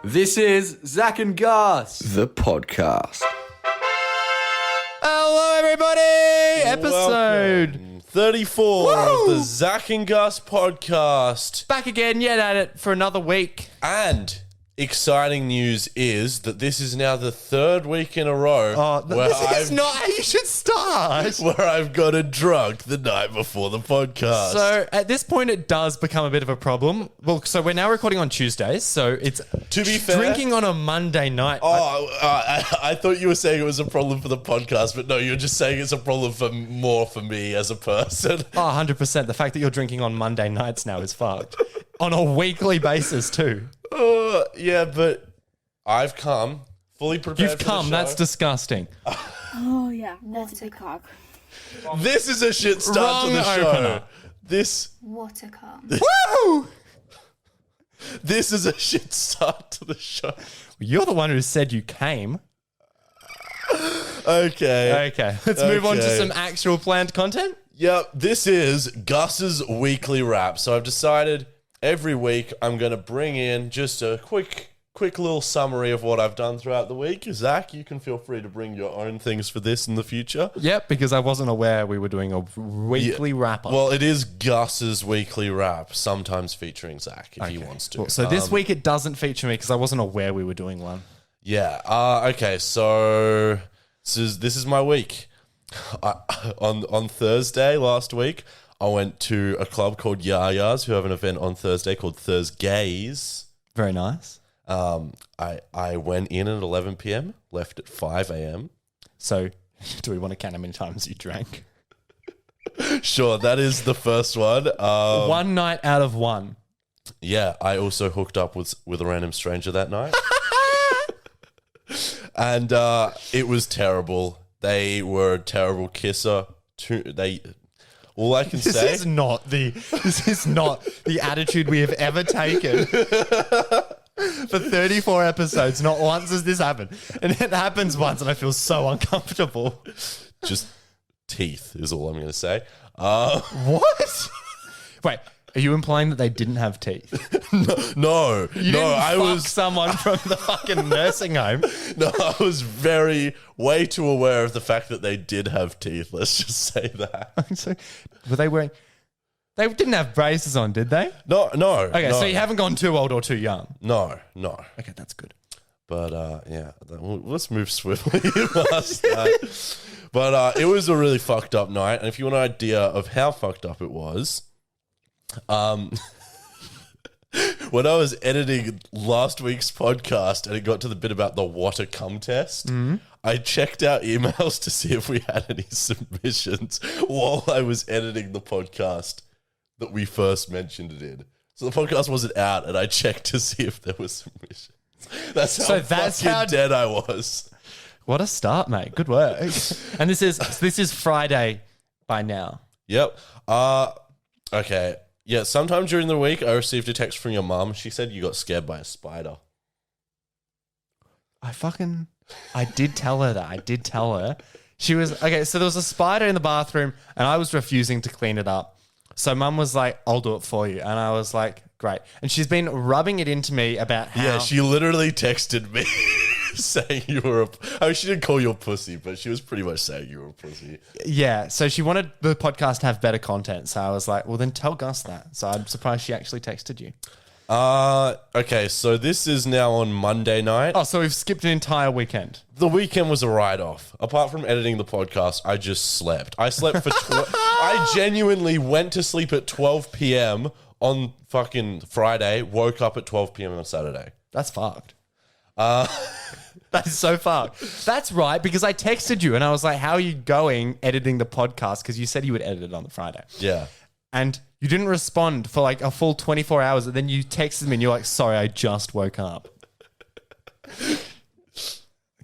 This is Zac and Gus, the podcast. Hello, everybody! Episode Welcome. 34 Woo! of the Zac and Gus podcast. back again, yet at it for another week. And exciting news is that this is now the third week in a row This is not how you should start. where I've gotten drunk the night before the podcast. So at this point, it does become a bit of a problem. Well, so we're now recording on Tuesdays, so it's To be fair- drinking on a Monday night. I thought you were saying it was a problem for the podcast, but no, you're just saying it's a problem for me as a person. 100%. The fact that you're drinking on Monday nights now is fucked. On a weekly basis too. Yeah, but I've come fully prepared. You've for the come. show. That's disgusting. Oh yeah, that's a big cock. This is a shit start to Wrong the show. opener. What a cum. Woo! This is a shit start to the show. You're the one who said you came. Okay. Okay, let's move on to Okay. some actual planned content. Yep, this is Gus's weekly wrap. So I've decided every week I'm going to bring in just a quick little summary of what I've done throughout the week. Zac, you can feel free to bring your own things for this in the future. Yep, because I wasn't aware we were doing a weekly wrap-up. Well, it is Gus's weekly wrap, sometimes featuring Zac if he wants to. Cool. So this week it doesn't feature me because I wasn't aware we were doing one. Yeah. Okay. So this is my week. On Thursday last week, I went to a club called Yaya's, who have an event on Thursday called Thursgays. Very nice. I went in at 11 p.m., left at 5 a.m. So do we want to count how many times you drank? Sure, that is the first one. One night out of one. Yeah, I also hooked up with a random stranger that night. And it was terrible. They were a terrible kisser. All I can This say... is not the attitude we have ever taken. For 34 episodes, not once has this happened. And it happens once and I feel so uncomfortable. Just teeth is all I'm going to say. What? Wait, are you implying that they didn't have teeth? No, You didn't I fuck was someone from the fucking nursing home. no, I was way too aware of the fact that they did have teeth. Let's just say that. So, were they wearing... They didn't have braces on, did they? No. Okay, no, so you haven't gone too old or too young. No. Okay, that's good. But yeah, let's move swiftly past that. But it was a really fucked up night, and if you want an idea of how fucked up it was, when I was editing last week's podcast and it got to the bit about the what a cum test, I checked our emails to see if we had any submissions while I was editing the podcast that we first mentioned it in. So the podcast wasn't out, and I checked to see if there was submissions. That's how dead I was. What a start, mate. Good work. And this is Friday by now. Yep. Okay. Yeah, sometime during the week, I received a text from your mum. She said you got scared by a spider. I did tell her that. I did tell her. She was, okay, so there was a spider in the bathroom and I was refusing to clean it up. So mum was like, I'll do it for you. And I was like, great. And she's been rubbing it into me about how... Yeah, she literally texted me saying you were she didn't call you a pussy, but she was pretty much saying you were a pussy. Yeah, so she wanted the podcast to have better content. So I was like, well, then tell Gus that. So I'm surprised she actually texted you. Okay, so this is now on Monday night. Oh, so we've skipped an entire weekend. The weekend was a write-off. Apart from editing the podcast, I just slept. I slept for... I genuinely went to sleep at 12 p.m. on fucking Friday, woke up at 12 p.m. on Saturday. That's fucked. That is so fucked. That's right, because I texted you and I was like, how are you going editing the podcast? Because you said you would edit it on the Friday. Yeah. And you didn't respond for like a full 24 hours. And then you texted me and you're like, sorry, I just woke up.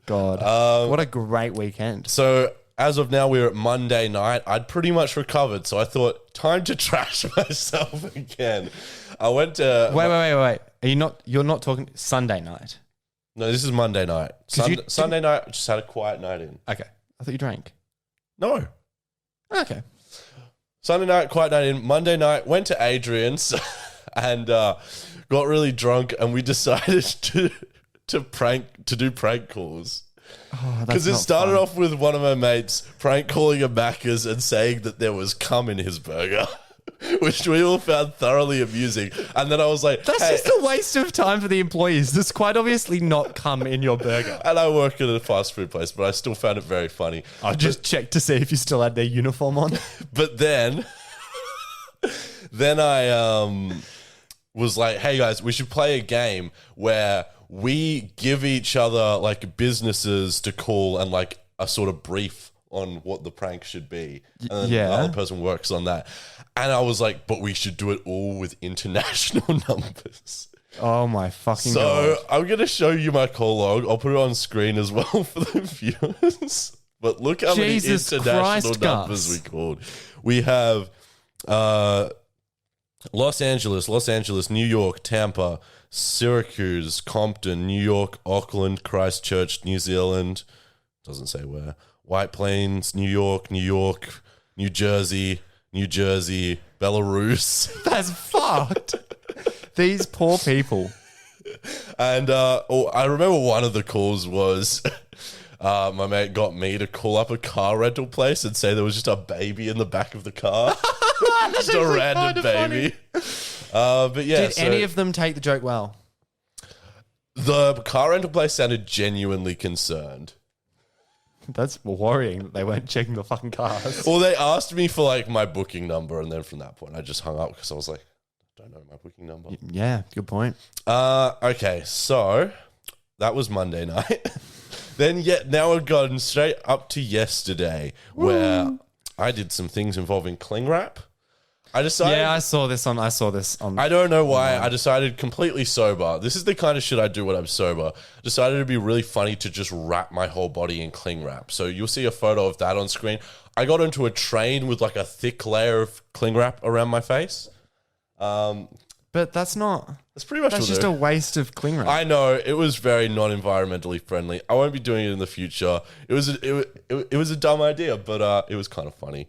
God. What a great weekend. So as of now, we're at Monday night. I'd pretty much recovered, so I thought, time to trash myself again. I went to... Wait. You're not talking Sunday night? No, this is Monday night. Sunday night, just had a quiet night in. Okay. I thought you drank. No. Okay. Sunday night, quiet night in. Monday night, went to Adrian's and got really drunk, and we decided to to do prank calls. Oh, Because it started off with one of my mates prank calling a Macca's and saying that there was cum in his burger, which we all found thoroughly amusing. And then I was like, That's hey. just a waste of time for the employees. There's quite obviously not cum in your burger. And I work at a fast food place, but I still found it very funny. I just checked to see if you still had their uniform on. But then I was like, hey guys, we should play a game where we give each other like businesses to call and like a sort of brief on what the prank should be. And then the other person works on that. And I was like, but we should do it all with international numbers. Oh my fucking So God. I'm going to show you my call log. I'll put it on screen as well for the viewers. But look how Jesus many international Christ, numbers Gus. we called. We have Los Angeles, New York, Tampa, Syracuse, Compton, New York, Auckland, Christchurch, New Zealand. Doesn't say where. White Plains, New York, New Jersey, Belarus. That's fucked. These poor people. And I remember one of the calls was my mate got me to call up a car rental place and say there was just a baby in the back of the car. Just a random baby. But yeah. Did any of them take the joke well? The car rental place sounded genuinely concerned. That's worrying. They weren't checking the fucking cars. Well, they asked me for like my booking number, and then from that point, I just hung up because I was like, I don't know my booking number. Yeah, good point. Okay, so that was Monday night. Now we've gotten straight up to yesterday, where I did some things involving cling wrap. I decided. Yeah, I saw this on. I don't know why. I decided completely sober. This is the kind of shit I do when I'm sober. Decided it'd be really funny to just wrap my whole body in cling wrap. So you'll see a photo of that on screen. I got into a train with like a thick layer of cling wrap around my face. But that's not. That's pretty much. That's just a waste of cling wrap. I know it was very non-environmentally friendly. I won't be doing it in the future. It was a dumb idea, but it was kind of funny.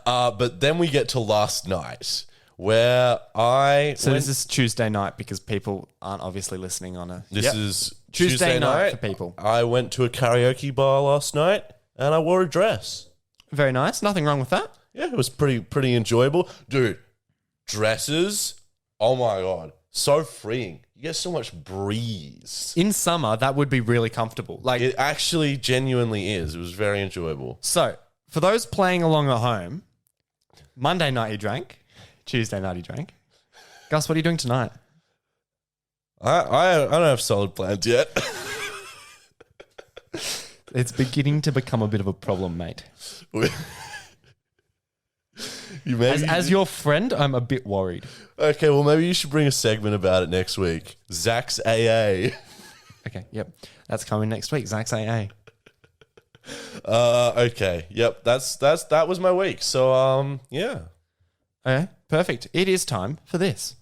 But then we get to last night, where this is Tuesday night because people aren't obviously listening on a. This is Tuesday night for people. I went to a karaoke bar last night and I wore a dress. Very nice. Nothing wrong with that. Yeah, it was pretty enjoyable, dude. Dresses, oh my God, so freeing. You get so much breeze. In summer, that would be really comfortable. Like It actually genuinely is. It was very enjoyable. so. For those playing along at home, Monday night you drank, Tuesday night you drank. Gus, what are you doing tonight? I don't have solid plans yet. It's beginning to become a bit of a problem, mate. As your friend, I'm a bit worried. Okay, well, maybe you should bring a segment about it next week. Zac's AA. Okay, yep. That's coming next week, Zac's AA. Okay, yep. That was my week. So, yeah. Okay, perfect. It is time for this.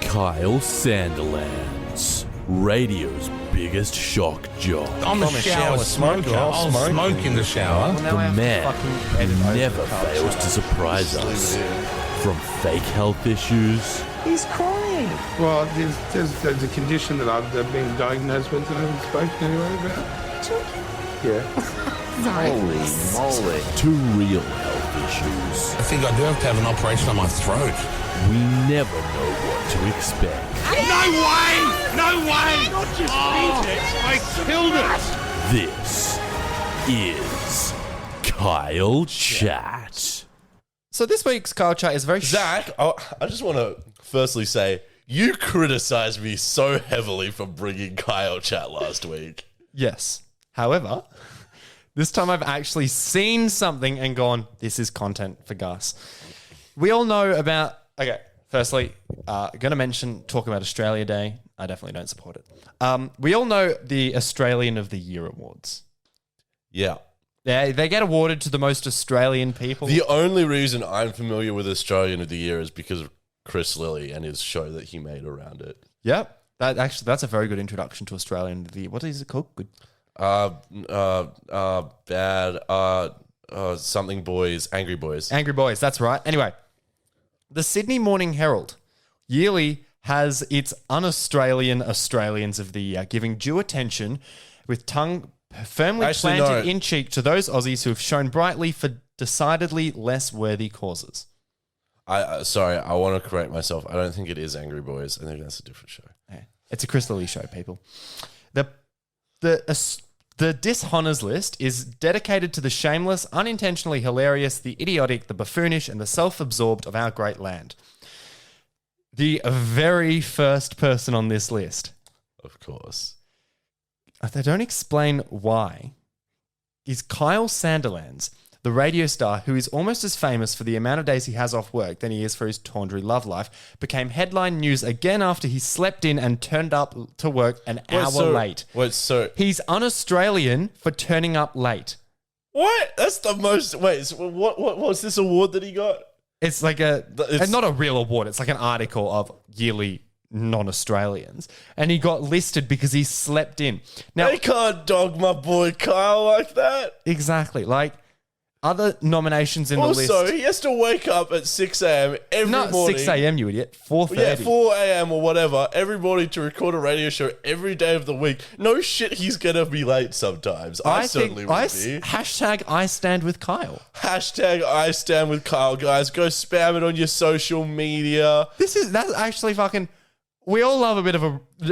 Kyle Sanderlands, radio's biggest shock jock. I'm a shower smoker. I'll smoke in the shower. Well, now The I have to man fucking edit who over never the car fails chat. to surprise us. From fake health issues He's crying. Well, there's a condition that I've been diagnosed with that I haven't spoken anywhere about. Yeah. to real health issues. I think I do have to have an operation on my throat. We never know what to expect. No way! No way! Not just I killed it! This is Kyle Chat. So this week's car chat is very Zach, I just want to firstly say, you criticized me so heavily for bringing Kyle chat last week. Yes. However, this time I've actually seen something and gone, this is content for Gus. We all know about, okay, firstly, going to talk about Australia Day. I definitely don't support it. We all know the Australian of the Year awards. Yeah. They get awarded to the most Australian people. The only reason I'm familiar with Australian of the Year is because of Chris Lilly and his show that he made around it. Yep. That's a very good introduction to Australian of the Year. What is it called? Good. Something boys, Angry Boys. Angry Boys, that's right. Anyway, the Sydney Morning Herald yearly has its un-Australian Australians of the Year, giving due attention with tongue firmly Actually, planted no. in cheek to those Aussies who have shown brightly for decidedly less worthy causes. Sorry, I want to correct myself. I don't think it is Angry Boys. I think that's a different show. Yeah. It's a Crystal Lee show, people. The dishonors list is dedicated to the shameless, unintentionally hilarious, the idiotic, the buffoonish, and the self-absorbed of our great land. The very first person on this list, Of course. they don't explain why, is Kyle Sandilands, the radio star who is almost as famous for the amount of days he has off work than he is for his tawdry love life, became headline news again after he slept in and turned up to work an hour late. He's un-Australian for turning up late. What? That's the most... Wait, so what was this award that he got? It's like it's not a real award. It's like an article of yearly non-Australians. And he got listed because he slept in. Now, They can't dog my boy Kyle like that. exactly. Like, other nominations in the Also, list. he has to wake up at 6 a.m. every Not morning. 6 a.m., you idiot. 4:30. Yeah, 4 a.m. or whatever, every morning to record a radio show every day of the week. No shit, he's going to be late sometimes. I certainly would be. Hashtag I stand with Kyle. Hashtag I stand with Kyle, guys. Go spam it on your social media. That's actually fucking... We all love a bit of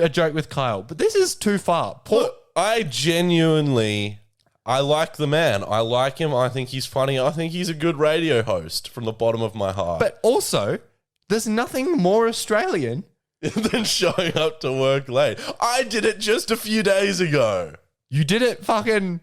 a joke with Kyle, but this is too far. Look, I genuinely... I like the man. I like him. I think he's funny. I think he's a good radio host from the bottom of my heart. But also, there's nothing more Australian. than showing up to work late. I did it just a few days ago. You did it fucking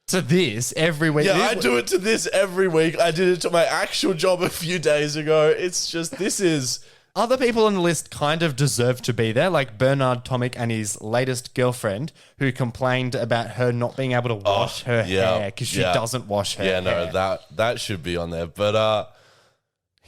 to this every week. Yeah, I do it to this every week. I did it to my actual job a few days ago. It's just, this is... Other people on the list kind of deserve to be there, like Bernard Tomic and his latest girlfriend, who complained about her not being able to wash her hair because she doesn't wash her hair. Yeah, no, that should be on there. But,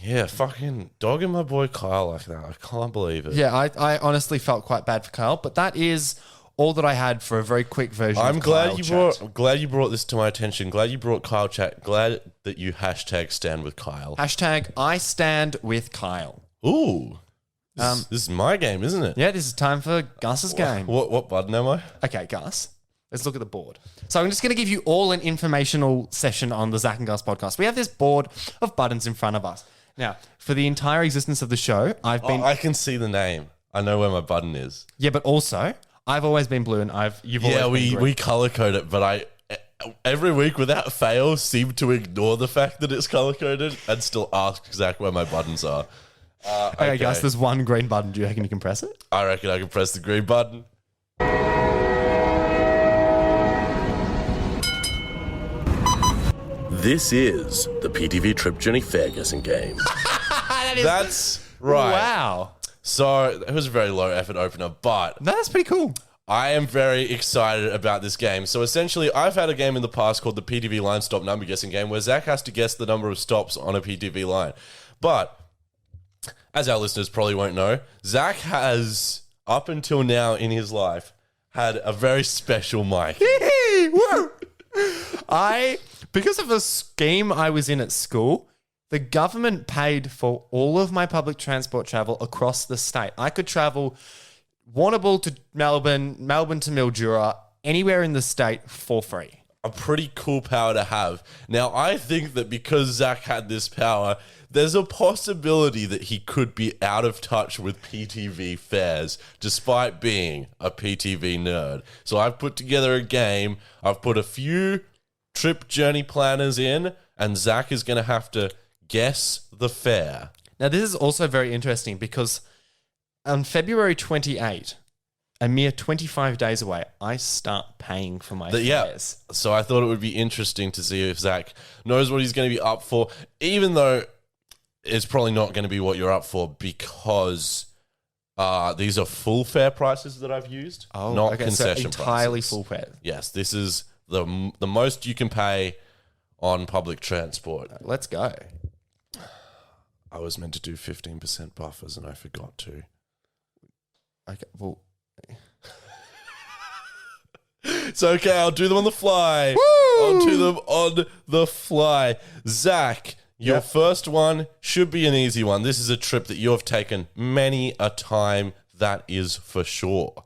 yeah, fucking dogging my boy Kyle like that. I can't believe it. Yeah, I honestly felt quite bad for Kyle, but that is all that I had for a very quick version I'm of glad Kyle you chat. glad you brought this to my attention. Glad you brought Kyle chat. Glad that you hashtag stand with Kyle. Hashtag I stand with Kyle. Ooh. This is my game, isn't it? Yeah, this is time for Gus's game. What button am I? Okay, Gus, let's look at the board. So I'm just going to give you all an informational session on the Zac and Gus podcast. We have this board of buttons in front of us. Now, for the entire existence of the show, I've been... I can see the name. I know where my button is. Yeah, but also, I've always been blue and you've always been green. we color code it, but I every week without fail seem to ignore the fact that it's color coded and still ask Zach where my buttons are. Okay, Gus, there's one green button. Do you reckon you can press it? I reckon I can press the green button. This is the PTV Trip Journey Fair Guessing Game. That's right. Wow. So it was a very low effort opener, but That's pretty cool. I am very excited about this game. So essentially, I've had a game in the past called the PTV Line Stop Number Guessing Game where Zach has to guess the number of stops on a PTV line. But, as our listeners probably won't know, Zach has, up until now in his life, had a very special mic. Woo! Because of a scheme I was in at school, the government paid for all of my public transport travel across the state. I could travel Warrnambool to Melbourne, Melbourne to Mildura, anywhere in the state for free. A pretty cool power to have. Now, I think that because Zach had this power, there's a possibility that he could be out of touch with PTV fairs, despite being a PTV nerd. So I've put together a game. I've put a few trip journey planners in, and Zach is going to have to guess the fair. Now, this is also very interesting because on February 28, a mere 25 days away, I start paying for my fares. So I thought it would be interesting to see if Zach knows what he's going to be up for, even though it's probably not going to be what you're up for because these are full fare prices that I've used, not concession so entirely prices. full fare. Yes, this is the most you can pay on public transport. Let's go. I was meant to do 15% buffers and I forgot to. Okay, well, It's okay, I'll do them on the fly. Woo! I'll do them on the fly. Zach, Your Yep. first one should be an easy one. This is a trip that you have taken many a time, that is for sure.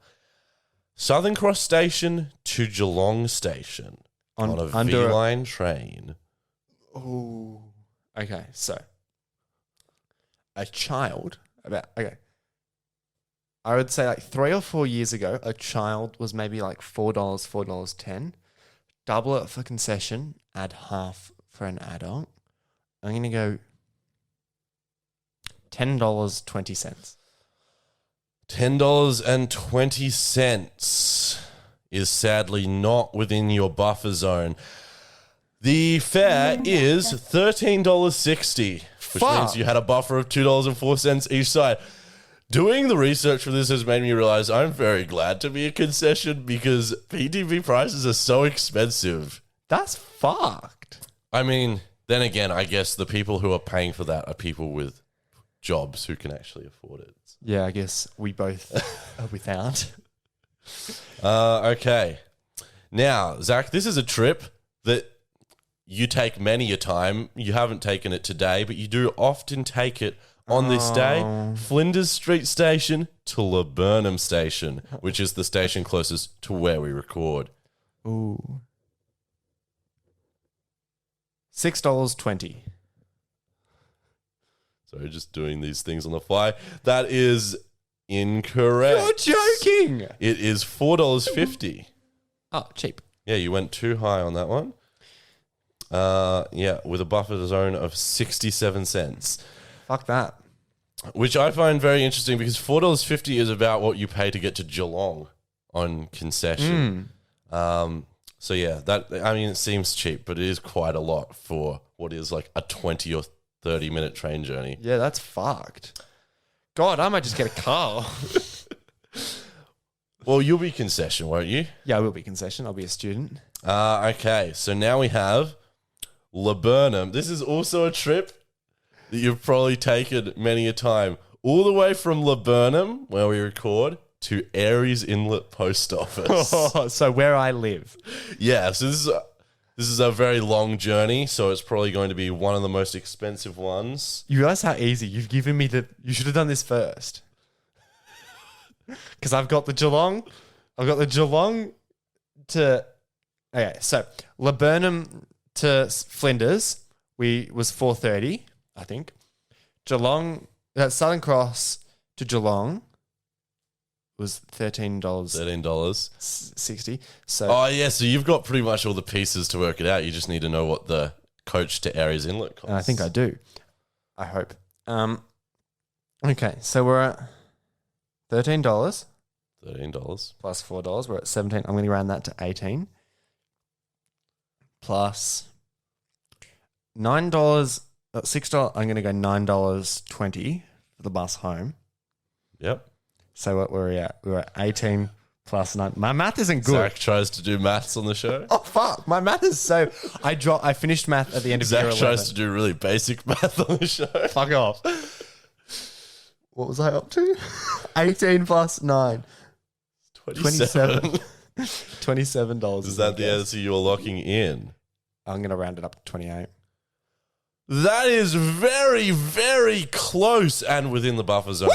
Southern Cross Station to Geelong Station on a under- V-Line train. Oh. Okay, so a child I would say like 3 or 4 years ago, a child was maybe like $4, $4.10. Double it for concession, add half for an adult. I'm going to go $10.20. $10.20 is sadly not within your buffer zone. The fare is $13.60, which Fuck. means you had a buffer of $2.04 each side. Doing the research for this has made me realize I'm very glad to be a concession because PTV prices are so expensive. That's fucked. I mean, then again, I guess the people who are paying for that are people with jobs who can actually afford it. Yeah, I guess we both are without. Okay. Now, Zach, this is a trip that you take many a time. You haven't taken it today, but you do often take it on this day. Flinders Street Station to Laburnum Station, which is the station closest to where we record. Ooh. $6.20. So just doing these things on the fly. That is incorrect. You're joking. It is $4.50. Oh, cheap. Yeah, you went too high on that one. Yeah, with a buffer zone of 67 cents. Fuck that. Which I find very interesting because $4.50 is about what you pay to get to Geelong on concession. So yeah, it seems cheap, but it is quite a lot for what is like a 20 or 30-minute train journey. Yeah, that's fucked. God, I might just get a car. Well, you'll be concession, won't you? Yeah, I will be concession. I'll be a student. Okay, so now we have Laburnum. This is also a trip that you've probably taken many a time. All the way from Laburnum, where we record, to Aries Inlet Post Office. So where I live. Yeah, so this is a very long journey, so it's probably going to be one of the most expensive ones. You realize how easy you've given me you should have done this first. Because I've got the Geelong to... Okay, so Laburnum to Flinders was $4.30, I think. Southern Cross to Geelong was $13.60. So Oh, yeah, so you've got pretty much all the pieces to work it out. You just need to know what the coach to Aries Inlet costs. and I think I do. I hope. Okay, so we're at $13 $13. plus $4. We're at 17. I'm going to round that to 18. Plus $9, $6. I'm going to go $9.20 for the bus home. Yep. So what were we at? We were at 18 plus 9. My math isn't good. Zach tries to do maths on the show. Oh fuck! My math is so. I finished math at the end of year Zach 11. tries to do really basic math on the show. Fuck off. What was I up to? 18 plus 9. 27. $27. Is that the answer you're locking in? I'm going to round it up to 28. That is very, very close and within the buffer zone.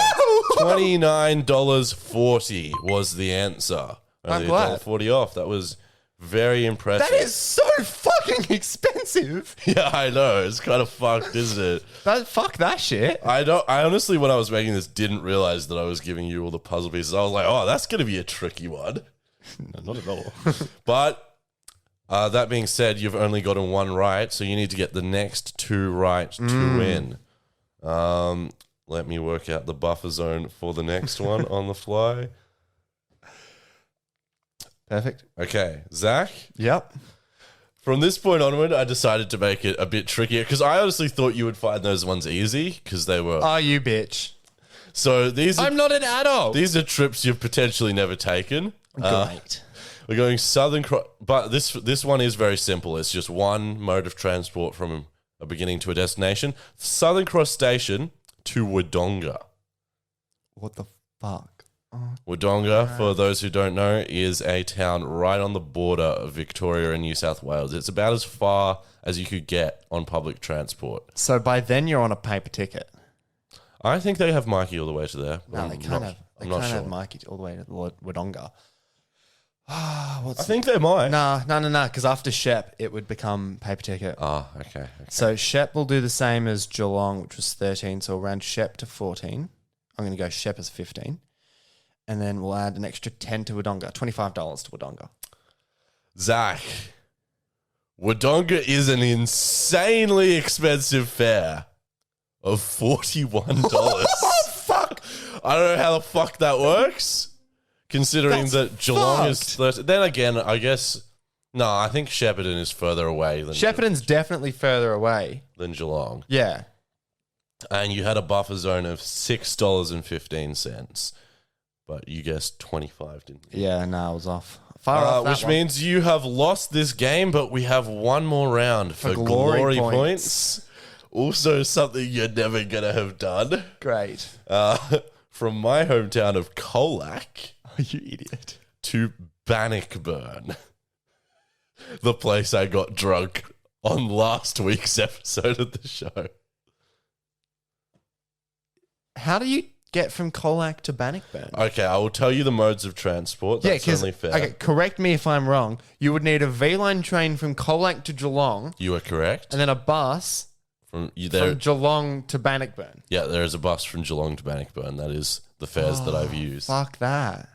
$29.40 was the answer. I'm glad. $40 off. That was very impressive. That is so fucking expensive. Yeah, I know. It's kind of fucked, isn't it? Fuck that shit. I honestly, when I was making this, didn't realize that I was giving you all the puzzle pieces. I was like, oh, that's going to be a tricky one. No, not at all. But that being said, you've only gotten one right, so you need to get the next two right to win. Let me work out the buffer zone for the next one on the fly. Perfect. Okay, Zach, Yep. from this point onward, I decided to make it a bit trickier because I honestly thought you would find those ones easy because they were. Are you bitch? So these are, I'm not an adult. these are trips you've potentially never taken. Great. We're going Southern Cross, but this one is very simple. It's just one mode of transport from a beginning to a destination. Southern Cross Station to Wodonga. What the fuck? Wodonga, for those who don't know, is a town right on the border of Victoria and New South Wales. It's about as far as you could get on public transport. So by then you're on a paper ticket. I think they have Mikey all the way to there. No, they can't have. They I'm not can't sure. have Mikey all the way to the Wodonga. I think they might. No. Because after Shep, it would become paper ticket. Oh, okay. So Shep will do the same as Geelong, which was 13. So we'll round Shep to 14. I'm going to go Shep as 15. And then we'll add an extra 10 to Wodonga. $25 to Wodonga. Zach, Wodonga is an insanely expensive fare of $41. Fuck! I don't know how the fuck that works, considering that Geelong is 30. Then again, I guess... No, I think Shepparton is further away than Shepparton's definitely further away. than Geelong. Yeah. And you had a buffer zone of $6.15. But you guessed 25, didn't you? Yeah, no, I was off. Far off that Which one. means you have lost this game, but we have one more round for glory points. Also something you're never going to have done. Great. From my hometown of Colac You idiot. to Bannockburn, the place I got drunk on last week's episode of the show. How do you get from Colac to Bannockburn? Okay, I will tell you the modes of transport. That's only fair. Okay, correct me if I'm wrong. You would need a V-line train from Colac to Geelong, You are correct. and then a bus From from Geelong to Bannockburn. Yeah, there is a bus from Geelong to Bannockburn. That is the fares that I've used. Fuck that.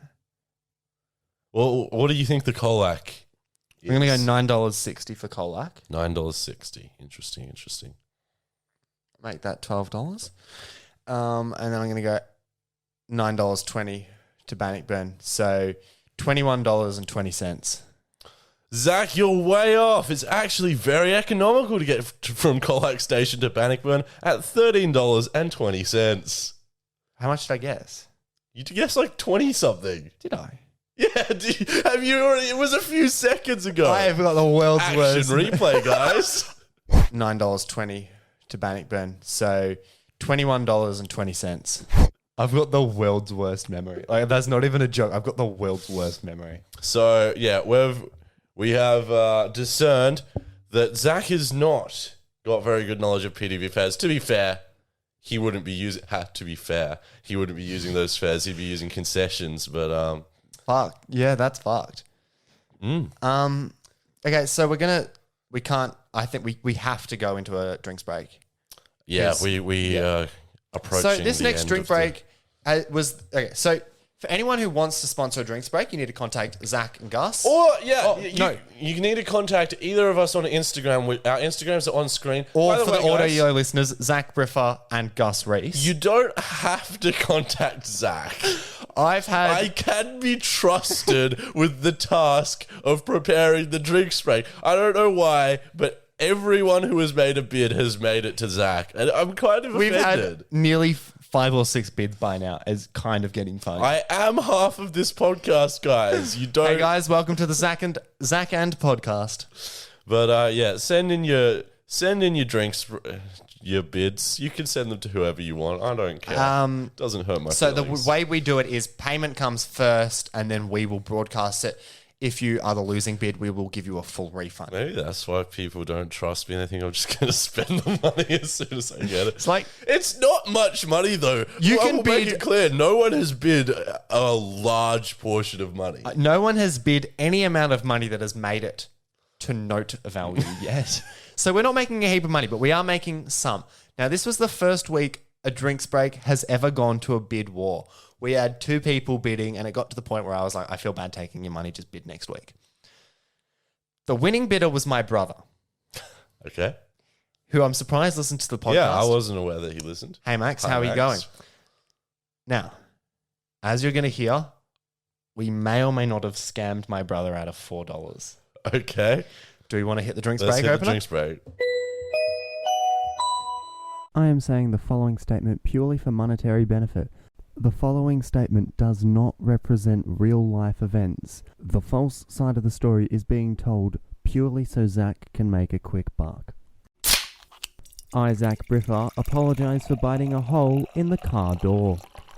Well, what do you think the Colac is? I'm going to go $9.60 for Colac. $9.60. Interesting. Make that $12. And then I'm going to go $9.20 to Bannockburn. So $21.20. Zach, you're way off. It's actually very economical to get from Colac Station to Bannockburn at $13.20. How much did I guess? You guessed like 20-something. Did I? Yeah, have you already? It was a few seconds ago. I have got the world's Action worst. replay, guys. $9.20 to Bannockburn. So $21.20. I've got the world's worst memory. Like, that's not even a joke. I've got the world's worst memory. So, yeah, we have discerned that Zach has not got very good knowledge of PDV fares. To be fair, he wouldn't be using... he wouldn't be using those fares. He'd be using concessions, but... Fuck. Yeah, that's fucked. Okay, so I think we have to go into a drinks break. Yeah, we approaching So this the next end drink of the- break was... Okay, so for anyone who wants to sponsor a drinks break, you need to contact Zac and Gus. Or, no. you need to contact either of us on Instagram. Our Instagrams are on screen. Or By for way, the guys, audio listeners, Zach Briffer and Gus Reese. you don't have to contact Zach. I can be trusted with the task of preparing the drinks break. I don't know why, but everyone who has made a bid has made it to Zach. And I'm kind of We've offended. had nearly 5 or 6 bids by now. It's kind of getting funny. I am half of this podcast, guys. You don't... Hey guys, welcome to the Zac and podcast. But yeah, send in your drinks, your bids. You can send them to whoever you want. I don't care. Doesn't hurt my So feelings. the way we do it is payment comes first, and then we will broadcast it. If you are the losing bid, we will give you a full refund. Maybe that's why people don't trust me. They think I'm just going to spend the money as soon as I get it. It's like It's not much money, though. You I can will make bid- it clear. No one has bid a large portion of money. no one has bid any amount of money that has made it to note value yet. So we're not making a heap of money, but we are making some. Now, this was the first week a drinks break has ever gone to a bid war. We had 2 people bidding, and it got to the point where I was like, I feel bad taking your money, just bid next week. The winning bidder was my brother, Okay. who I'm surprised listened to the podcast. Yeah, I wasn't aware that he listened. Hey, Max, Hi, how are you Max. going? Now, as you're going to hear, we may or may not have scammed my brother out of $4. Okay. Do we want to hit the drinks Let's break hit the opener? drinks break. I am saying the following statement purely for monetary benefit. The following statement does not represent real-life events. The false side of the story is being told purely so Zach can make a quick buck. I, Zac Briffer, apologise for biting a hole in the car door.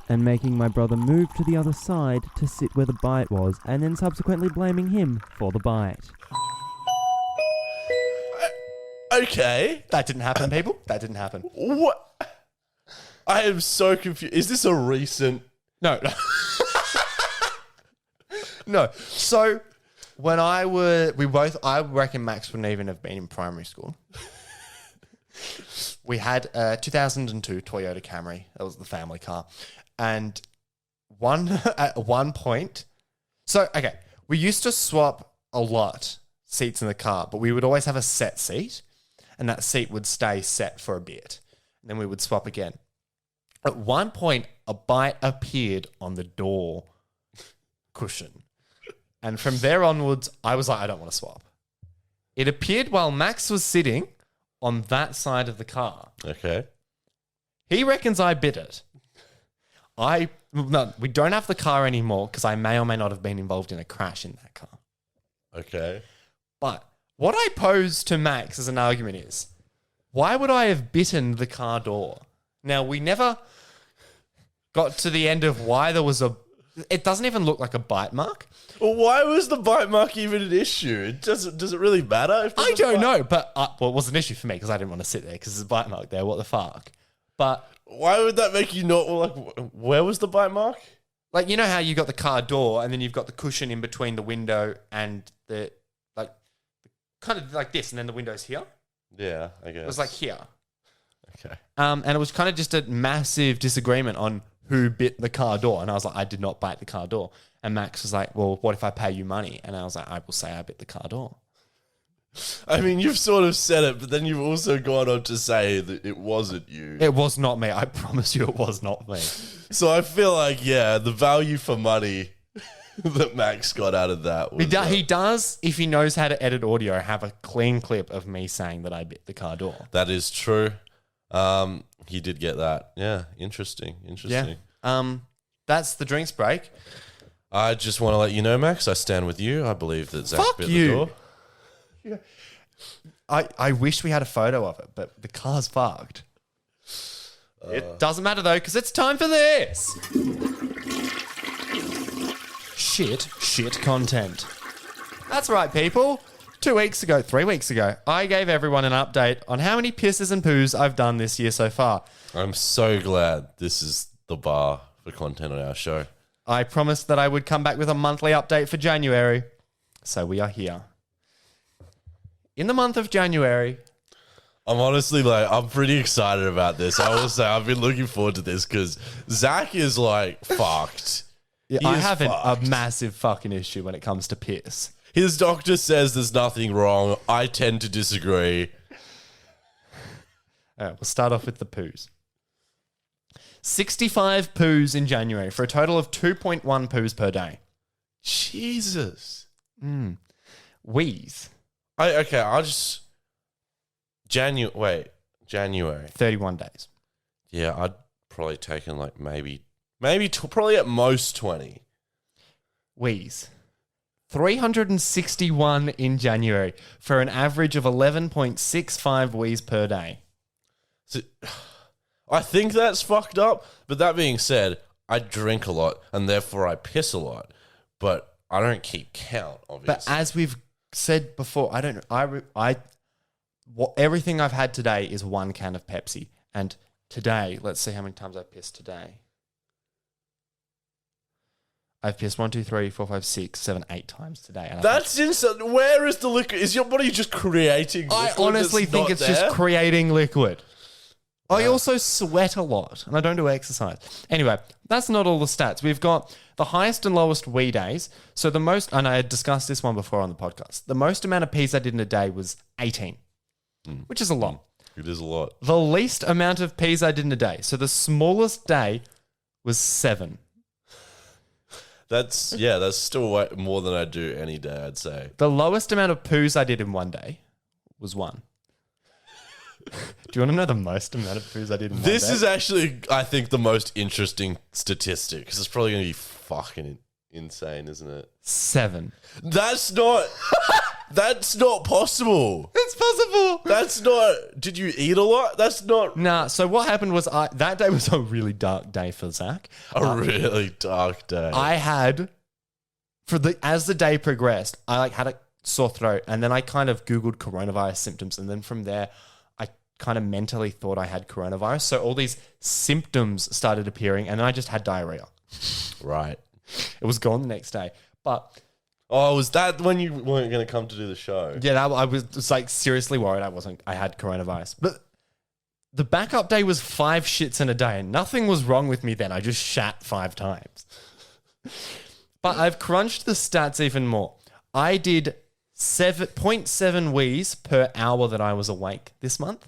and making my brother move to the other side to sit where the bite was, and then subsequently blaming him for the bite. Okay. That didn't happen, people. That didn't happen. What? I am so confused. Is this a recent... No. No. So when I reckon Max wouldn't even have been in primary school. We had a 2002 Toyota Camry. That was the family car. And at one point, we used to swap a lot seats in the car, but we would always have a set seat, and that seat would stay set for a bit. And then we would swap again. At one point, a bite appeared on the door cushion. And from there onwards, I was like, I don't want to swap. It appeared while Max was sitting on that side of the car. Okay. He reckons I bit it. We don't have the car anymore because I may or may not have been involved in a crash in that car. Okay. But what I pose to Max as an argument is, why would I have bitten the car door? Now, we never got to the end of why there was it doesn't even look like a bite mark. Well, why was the bite mark even an issue? Does it really matter? If I don't know, but it was an issue for me because I didn't want to sit there because there's a bite mark there. What the fuck? But why would that make you not like? Where was the bite mark? like, you know how you got the car door and then you've got the cushion in between the window and the kind of like this, and then the window's here. Yeah, I guess It was like here. Okay. And it was kind of just a massive disagreement on who bit the car door. And I was like, I did not bite the car door. And Max was like, well, what if I pay you money? And I was like, I will say I bit the car door. I mean, you've sort of said it, but then you've also gone on to say that it wasn't you. It was not me. I promise you it was not me. So I feel like, yeah, the value for money that Max got out of that was... He does, if he knows how to edit audio, have a clean clip of me saying that I bit the car door. That is true. He did get that. Yeah, interesting. Yeah. That's the drinks break. I just want to let you know, Max, I stand with you. I believe that Zach Fuck bit you. the door. I wish we had a photo of it, but the car's fucked. It doesn't matter though, because it's time for this. Shit content. That's right, people. 3 weeks ago, I gave everyone an update on how many pisses and poos I've done this year so far. I'm so glad this is the bar for content on our show. I promised that I would come back with a monthly update for January. So we are here. In the month of January... I'm honestly I'm pretty excited about this. I will say I've been looking forward to this because Zach is fucked. Yeah, He I is have fucked. a massive fucking issue when it comes to piss. His doctor says there's nothing wrong. I tend to disagree. All right, we'll start off with the poos. 65 poos in January for a total of 2.1 poos per day. Jesus. Wheeze, I'll just... January. 31 days. Yeah, I'd probably taken probably at most 20. Wheeze, 361 in January for an average of 11.65 wheeze per day. So, I think that's fucked up, but that being said, I drink a lot and therefore I piss a lot, but I don't keep count, obviously. But as we've said before, everything I've had today is 1 can of Pepsi. And today, let's see how many times I pissed today. I've pissed 1, 2, 3, 4, 5, 6, 7, 8 times today. And That's insane. Where is the liquid? Is your body just creating liquid? I honestly think it's just creating liquid. I also sweat a lot and I don't do exercise. Anyway, that's not all the stats. We've got the highest and lowest wee days. So the most, and I had discussed this one before on the podcast, the most amount of pees I did in a day was 18, which is a lot. It is a lot. The least amount of pees I did in a day, so the smallest day was 7. That's still way more than I do any day, I'd say. The lowest amount of poos I did in one day was 1. Do you want to know the most amount of poos I did in one day? This is actually, I think, the most interesting statistic because it's probably going to be fucking insane, isn't it? 7. That's not... That's not possible. It's possible. That's not. Did you eat a lot? That's not Nah, so what happened was that day was a really dark day for Zach. a really dark day. I had as the day progressed, I like had a sore throat, and then I kind of Googled coronavirus symptoms, and then from there I kind of mentally thought I had coronavirus. So all these symptoms started appearing, and then I just had diarrhea. Right. It was gone the next day. But Oh, was that when you weren't going to come to do the show? yeah, I was like seriously worried I had coronavirus. But the backup day was 5 shits in a day, and nothing was wrong with me then. I just shat 5 times. But I've crunched the stats even more. I did 0.7 wheeze per hour that I was awake this month.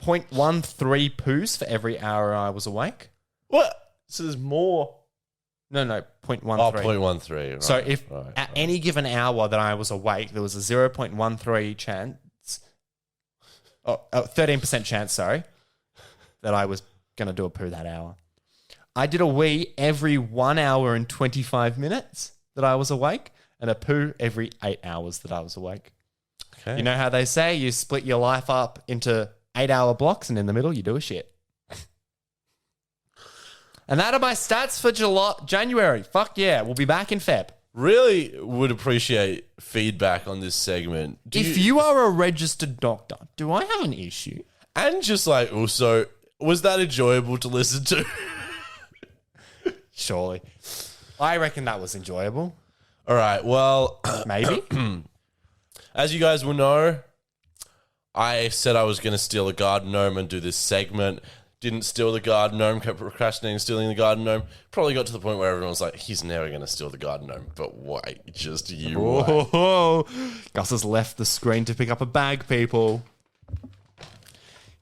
0.13 poos for every hour I was awake. What? So there's more. No, 0.13. Oh, 0.13. Right, So if right, at any given hour that I was awake, there was a 0.13 chance, 13% chance, sorry, that I was going to do a poo that hour. I did a wee every 1 hour and 25 minutes that I was awake, and a poo every 8 hours that I was awake. Okay. You know how they say you split your life up into 8-hour blocks, and in the middle you do a shit. And that are my stats for January. Fuck yeah, we'll be back in Feb. Really would appreciate feedback on this segment. If you are a registered doctor, do I have an issue? And just like also, was that enjoyable to listen to? Surely. I reckon that was enjoyable. All right. Well, Maybe. as you guys will know, I said I was going to steal a garden gnome and do this segment. Didn't steal the garden gnome, kept procrastinating stealing the garden gnome. Probably got to the point where everyone was like, he's never going to steal the garden gnome. But wait, just you wait. Oh, Gus has left the screen to pick up a bag, people.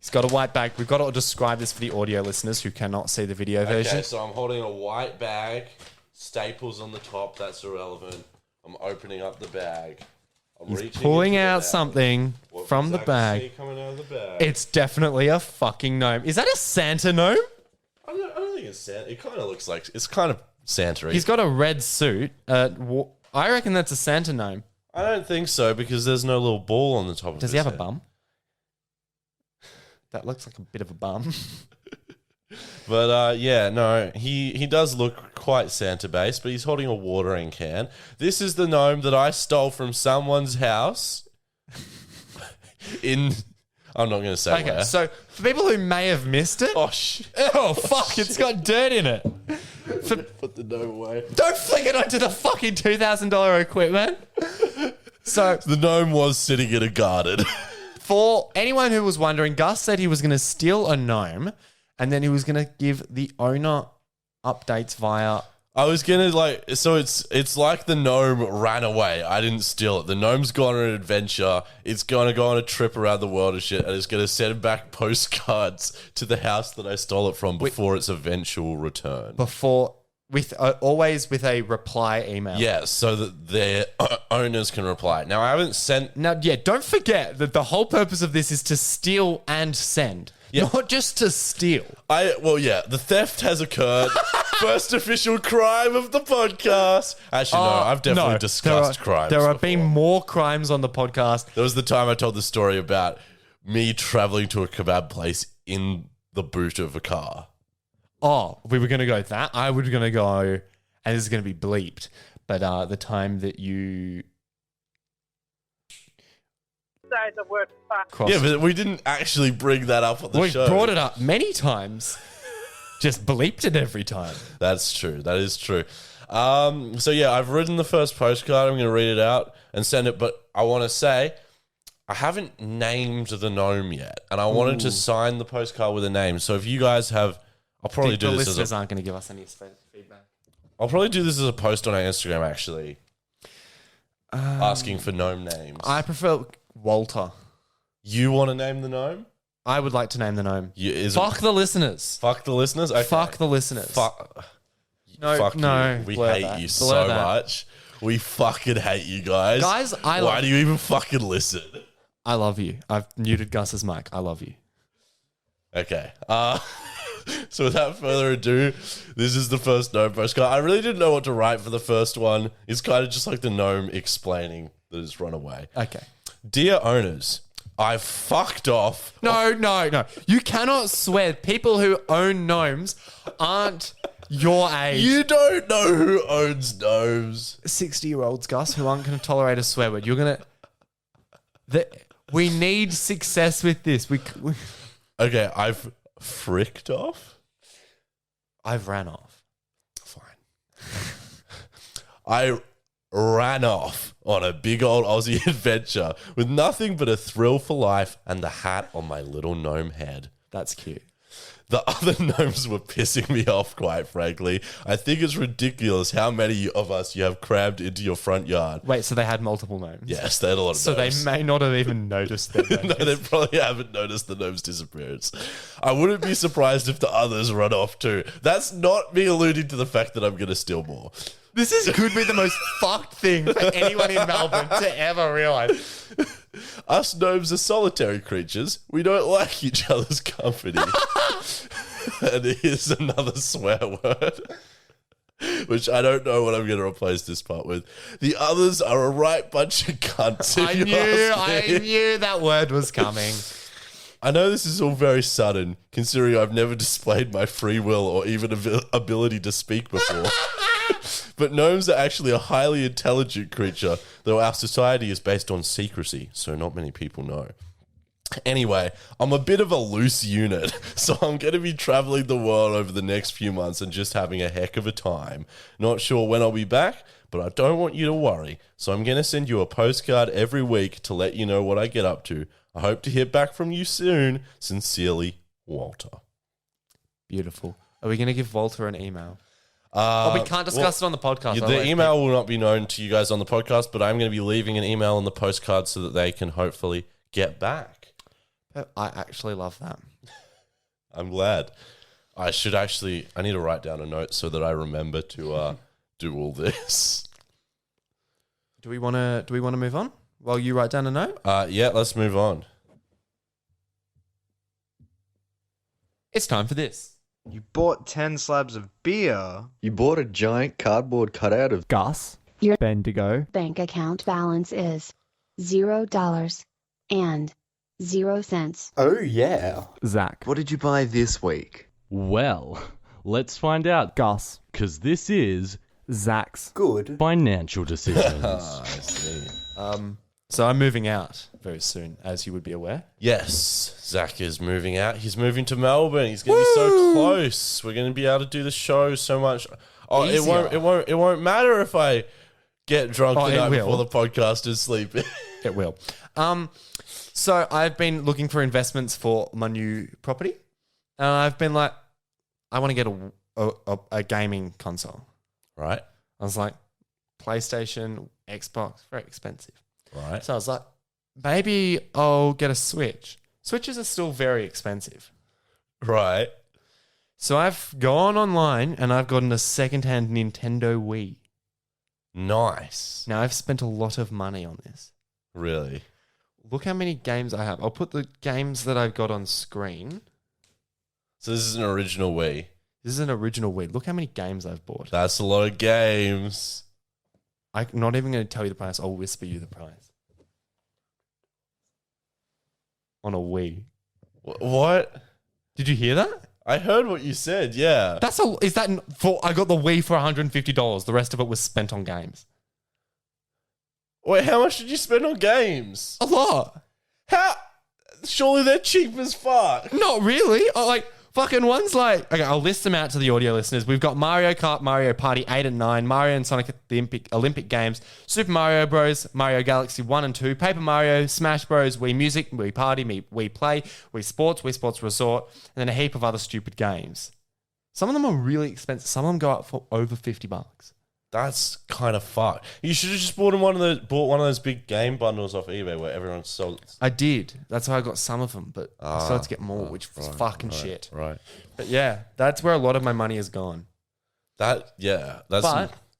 He's got a white bag. We've got to describe this for the audio listeners who cannot see the video version. Okay, so I'm holding a white bag, staples on the top, that's irrelevant. I'm opening up the bag. I'm He's pulling into the out bag. something What from was the that bag. coming out of the bag? It's definitely a fucking gnome. Is that a Santa gnome? I don't think it's Santa. It kind of looks like it's kind of Santa-y. He's got a red suit. I reckon that's a Santa gnome. I don't think so because there's no little ball on the top of Does his he have a head. bum? That looks like a bit of a bum. But yeah, no, he does look quite Santa-based, but he's holding a watering can. This is the gnome that I stole from someone's house in... I'm not going to say Okay, where. so for people who may have missed it... Oh, shit. Oh, fuck, it's got dirt in it. Put the gnome away. Don't fling it onto the fucking $2,000 equipment. So, The gnome was sitting in a garden. for anyone who was wondering, Gus said he was going to steal a gnome and then he was going to give the owner updates via... I was gonna so it's like the gnome ran away. I didn't steal it. The gnome's gone on an adventure. It's gonna go on a trip around the world and shit, and it's gonna send back postcards to the house that I stole it from before its eventual return. always with a reply email. Yeah, so that their owners can reply. Now I haven't sent. Now, yeah, don't forget that the whole purpose of this is to steal and send. Yeah. Not just to steal. The theft has occurred. First official crime of the podcast. Actually, no, I've definitely discussed crimes. There have before. been more crimes on the podcast. There was the time I told the story about me traveling to a kebab place in the boot of a car. Oh, we were going to go that. I was going to go, and this is going to be bleeped, but the time that you... Say the word fuck. crossed... Yeah, but we didn't actually bring that up on the we show. brought it up many times. Just bleeped it every time. That's true. That is true. So yeah, I've written the first postcard. I'm going to read it out and send it. But I want to say I haven't named the gnome yet, and I wanted to sign the postcard with a name. So if you guys have, I'll probably do the this listeners as a, aren't going to give us any feedback. I'll probably do this as a post on our Instagram. Actually, asking for gnome names. I prefer Walter. You want to name the gnome? I would like to name the gnome. Fuck the listeners. Fuck the listeners. Okay. Fuck the listeners. Fuck. No, Fuck no. you. We blur hate that. you Blur so that. much. We fucking hate you guys. Guys, Why do you even fucking listen? I love you. I've muted Gus's mic. I love you. Okay. So without further ado, this is the first gnome postcard. I really didn't know what to write for the first one. It's kind of just like the gnome explaining that has run away. Okay. Dear owners, I fucked off. No. You cannot swear. People who own gnomes aren't your age. You don't know who owns gnomes. 60-year-olds, Gus, who aren't going to tolerate a swear word. You're going to... We need success with this. Okay, I've fricked off. I've ran off. Fine. I ran off on a big old Aussie adventure with nothing but a thrill for life and the hat on my little gnome head. That's cute. The other gnomes were pissing me off, quite frankly. I think it's ridiculous how many of us you have crammed into your front yard. Wait, so they had multiple gnomes? Yes, they had a lot of So gnomes. they may not have even noticed them. No, they probably haven't noticed the gnome's disappearance. I wouldn't be surprised if the others run off too. That's not me alluding to the fact that I'm going to steal more. Could be the most fucked thing for anyone in Melbourne to ever realise. Us gnomes are solitary creatures. We don't like each other's company. And here's another swear word, which I don't know what I'm going to replace this part with. The others are a right bunch of cunts. I knew that word was coming. I know this is all very sudden, considering I've never displayed my free will or even ability to speak before. But gnomes are actually a highly intelligent creature, though our society is based on secrecy, so not many people know. Anyway, I'm a bit of a loose unit, so I'm going to be traveling the world over the next few months and just having a heck of a time. Not sure when I'll be back, but I don't want you to worry, so I'm going to send you a postcard every week to let you know what I get up to. I hope to hear back from you soon. Sincerely, Walter. Beautiful. Are we going to give Walter an email? We can't discuss it on the podcast. The email will not be known to you guys on the podcast, but I'm going to be leaving an email on the postcard so that they can hopefully get back. I actually love that. I'm glad. I need to write down a note so that I remember to do all this. Do we want to move on while you write down a note? Yeah, let's move on. It's time for this. You bought 10 slabs of beer. You bought a giant cardboard cutout of Gus. Your Bendigo. bank account balance is $0 and 0 cents. Oh yeah. Zac. What did you buy this week? Well, let's find out, Gus. because this is Zac's. Good. financial decisions. I see. So I'm moving out very soon, as you would be aware. Yes, Zac is moving out. He's moving to Melbourne. He's going to be so close. We're going to be able to do the show so much. Oh, Easier. it won't matter if I get drunk the night will. before the podcast and sleep. It will. So I've been looking for investments for my new property, and I've been like, I want to get a gaming console. Right. I was like, PlayStation, Xbox, very expensive. Right. So I was like, maybe I'll get a Switch. Switches are still very expensive. Right. So I've gone online and I've gotten a second-hand Nintendo Wii. Nice. Now I've spent a lot of money on this. Really? Look how many games I have. I'll put the games that I've got on screen. So this is an original Wii. This is an original Wii. Look how many games I've bought. That's a lot of games. I'm not even going to tell you the price. I'll whisper you the price. On a Wii. What? Did you hear that? I heard what you said, yeah. I got the Wii for $150. The rest of it was spent on games. Wait, how much did you spend on games? A lot. How? Surely they're cheap as fuck. Not really. Fucking one's like, okay, I'll list them out to the audio listeners. We've got Mario Kart, Mario Party 8 and 9, Mario and Sonic at the Olympic Games, Super Mario Bros, Mario Galaxy 1 and 2, Paper Mario, Smash Bros, Wii Music, Wii Party, Wii Play, Wii Sports Resort, and then a heap of other stupid games. Some of them are really expensive. Some of them go up for over $50. That's kind of fucked. You should have just bought one of those big game bundles off eBay where everyone sold. I did. That's how I got some of them, but I started to get more, which was fucking shit. Right. But yeah, that's where a lot of my money has gone. But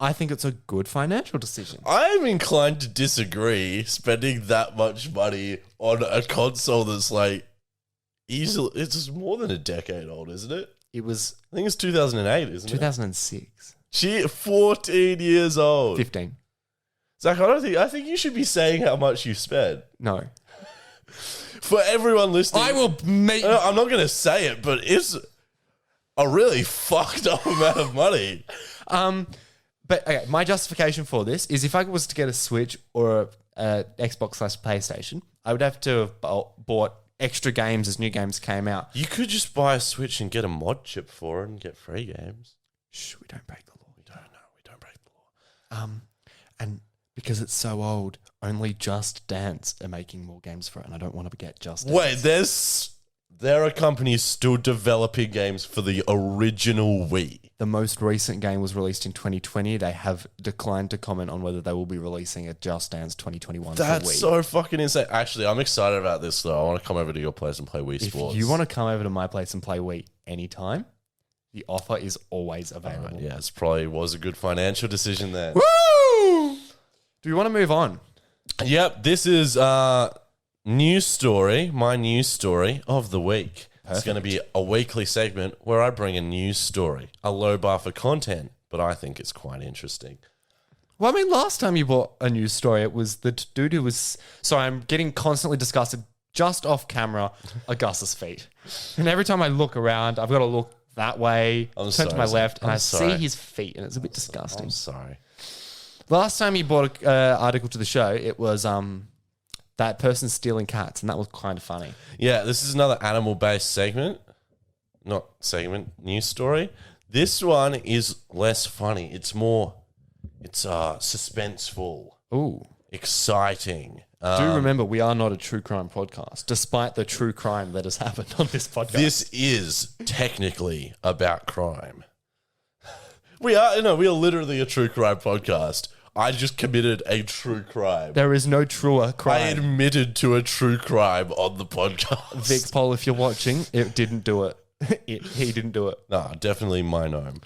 I think it's a good financial decision. I'm inclined to disagree. Spending that much money on a console that's like easily, it's more than a decade old, isn't it? It was, I think it's 2008, isn't it? 2006. 14 years old. 15. Zach, I think you should be saying how much you spent. No. For everyone listening, I will make... I'm not going to say it, but it's a really fucked up amount of money. But okay, my justification for this is if I was to get a Switch or a Xbox/PlayStation, I would have to have bought extra games as new games came out. You could just buy a Switch and get a mod chip for it and get free games. Shh, we don't break the law. We don't break the law. And because it's so old, only Just Dance are making more games for it, and I don't want to get Just Dance. Wait, there are companies still developing games for the original Wii. The most recent game was released in 2020. They have declined to comment on whether they will be releasing a Just Dance 2021 for Wii. That's so fucking insane. Actually, I'm excited about this, though. I want to come over to your place and play Wii Sports. If you want to come over to my place and play Wii anytime, the offer is always available. Yeah, it probably was a good financial decision there. Woo! Do we want to move on? Yep, this is news story, my news story of the week. Perfect. It's going to be a weekly segment where I bring a news story, a low bar for content, but I think it's quite interesting. Well, I mean, last time you bought a news story, it was the dude who was... Sorry, I'm getting constantly disgusted just off camera at Gus's feet. And every time I look around, I've got to look that way, turn to my left, and I see his feet, and it's a bit disgusting. I'm sorry. Last time you brought an article to the show, it was that person stealing cats, and that was kind of funny. Yeah, this is another animal-based segment. Not segment, news story. This one is less funny. It's suspenseful. Ooh. Exciting. Do remember, we are not a true crime podcast, despite the true crime that has happened on this podcast. This is technically about crime. We are literally a true crime podcast. I just committed a true crime. There is no truer I crime. admitted to a true crime on the podcast. Vic Paul, if you're watching, it didn't do it. He didn't do it. Nah, definitely my gnome.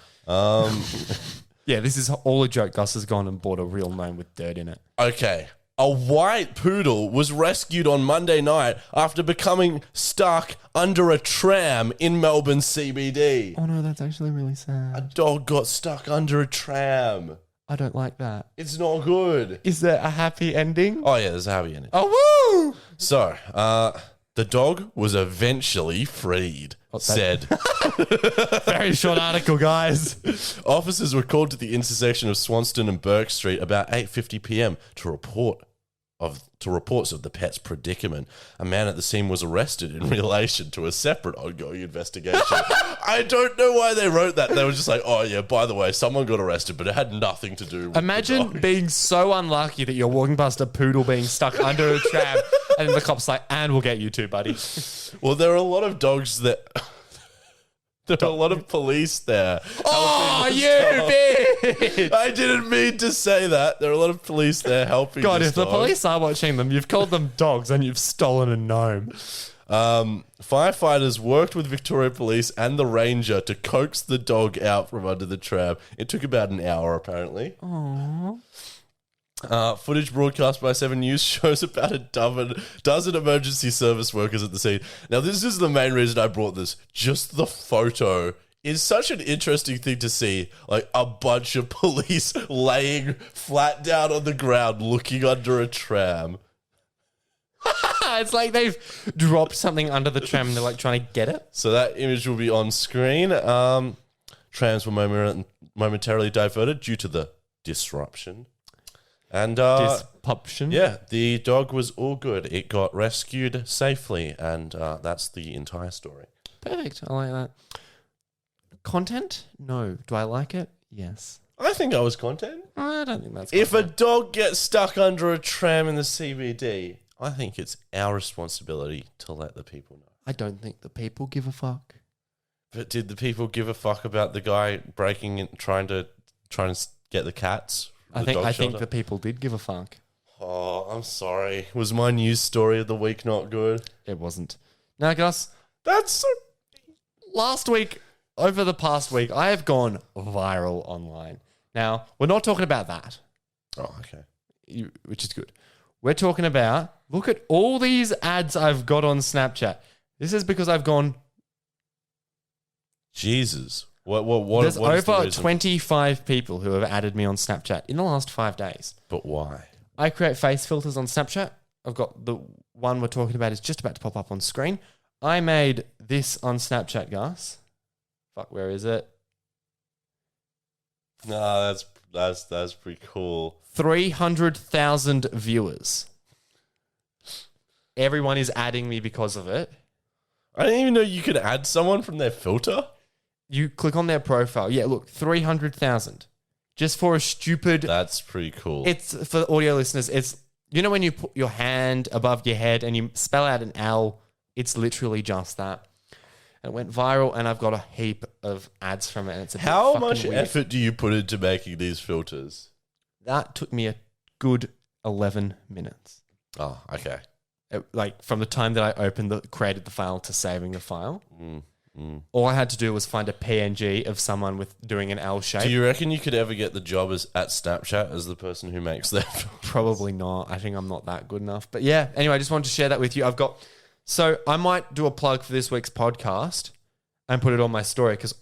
Yeah, this is all a joke. Gus has gone and bought a real gnome with dirt in it. Okay. A white poodle was rescued on Monday night after becoming stuck under a tram in Melbourne CBD. Oh no, that's actually really A sad. dog got stuck under a tram. I don't like that. It's not good. Is there a happy ending? Oh, yeah, there's a happy ending. Oh, woo! So, the dog was eventually freed, said. Very short article, guys. Officers were called to the intersection of Swanston and Burke Street about 8:50 p.m. to reports of the pet's predicament. A man at the scene was arrested in relation to a separate ongoing investigation. I don't know why they wrote that. They were just like, oh yeah, by the way, someone got arrested, but it had nothing to do with the Imagine dog. being so unlucky that you're walking past a poodle being stuck under a tram, and the cop's like, and we'll get you too, buddy. Well, there are a lot of dogs that... There are a lot of police there. Oh, you bitch! I didn't mean to say that. There are a lot of police there helping God, this if the dog. police are watching them, you've called them dogs and you've stolen a gnome. Firefighters worked with Victoria Police and the ranger to coax the dog out from under the tram. It took about an hour, apparently. Aww. Footage broadcast by 7 News shows about a dozen emergency service workers at the scene. Now, this is the main reason I brought this. Just the photo is such an interesting thing to see. Like a bunch of police laying flat down on the ground looking under a tram. It's like they've dropped something under the tram and they're like trying to get it. So that image will be on screen. Trams were momentarily diverted due to the disruption. And Disruption. yeah, the dog was all good. It got rescued safely, and that's the entire story. Perfect. I like that. Content? No. Do I like it? Yes. I think I was content. I don't think that's If a content. dog gets stuck under a tram in the CBD, I think it's our responsibility to let the people know. I don't think the people give a fuck. But did the people give a fuck about the guy breaking and trying to get the cats? I think the people did give a fuck. Oh, I'm sorry. Was my news story of the week not good? It wasn't. Now, Gus, That's so... over the past week, I have gone viral online. Now, we're not talking about that, Oh, okay. which is good. We're talking about, look at all these ads I've got on Snapchat. This is because I've gone, Jesus. There's is the over reason? 25 people who have added me on Snapchat in the last 5 days. But why? I create face filters on Snapchat. I've got the one we're talking about is just about to pop up on screen. I made this on Snapchat, Gus. Fuck, where is it? No, that's pretty cool. 300,000 viewers. Everyone is adding me because of it. I didn't even know you could add someone from their filter. You click on their profile. Yeah, look, 300,000. Just for a stupid... That's pretty cool. It's, for audio listeners, it's... You know when you put your hand above your head and you spell out an L? It's literally just that. It went viral and I've got a heap of ads from it. And it's a bit How fucking much weird. effort do you put into making these filters? That took me a good 11 minutes. Oh, okay. Like from the time that I created the file to saving the file. All I had to do was find a PNG of someone with doing an L shape. Do you reckon you could ever get the job at Snapchat as the person who makes that filter? Probably not. I think I'm not that good enough. But yeah, anyway, I just wanted to share that with you. So I might do a plug for this week's podcast and put it on my story because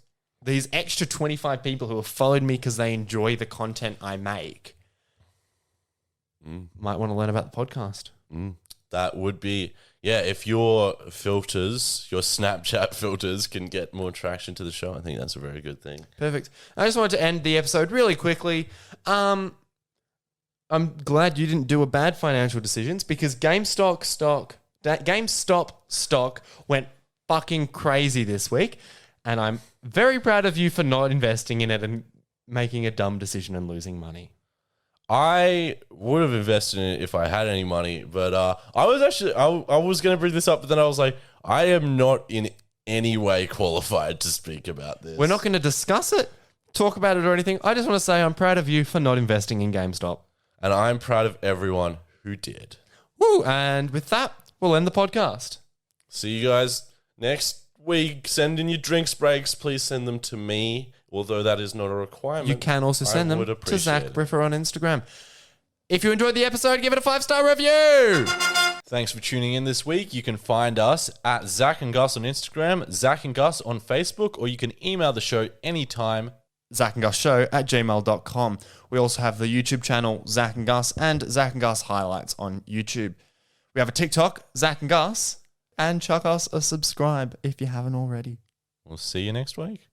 these extra 25 people who have followed me because they enjoy the content I make might want to learn about the podcast. That would be, yeah, if your filters, your Snapchat filters can get more traction to the show, I think that's a very good thing. Perfect. I just wanted to end the episode really quickly. I'm glad you didn't do a bad financial decisions because GameStop stock went fucking crazy this week. And I'm very proud of you for not investing in it and making a dumb decision and losing money. I would have invested in it if I had any money, but I was going to bring this up, but then I was like, I am not in any way qualified to speak about this. We're not going to discuss it, talk about it or anything. I just want to say I'm proud of you for not investing in GameStop. And I'm proud of everyone who did. Woo! And with that, we'll end the podcast. See you guys next week. Send in your drinks breaks. Please send them to me. Although that is not a requirement. You can also send them to Zach it. Briffer on Instagram. If you enjoyed the episode, give it a 5-star review. Thanks for tuning in this week. You can find us at Zac and Gus on Instagram, Zac and Gus on Facebook, or you can email the show anytime. zacandgusshow@gmail.com. We also have the YouTube channel Zac and Gus and Zac and Gus highlights on YouTube. We have a TikTok, Zac and Gus, and chuck us a subscribe if you haven't already. We'll see you next week.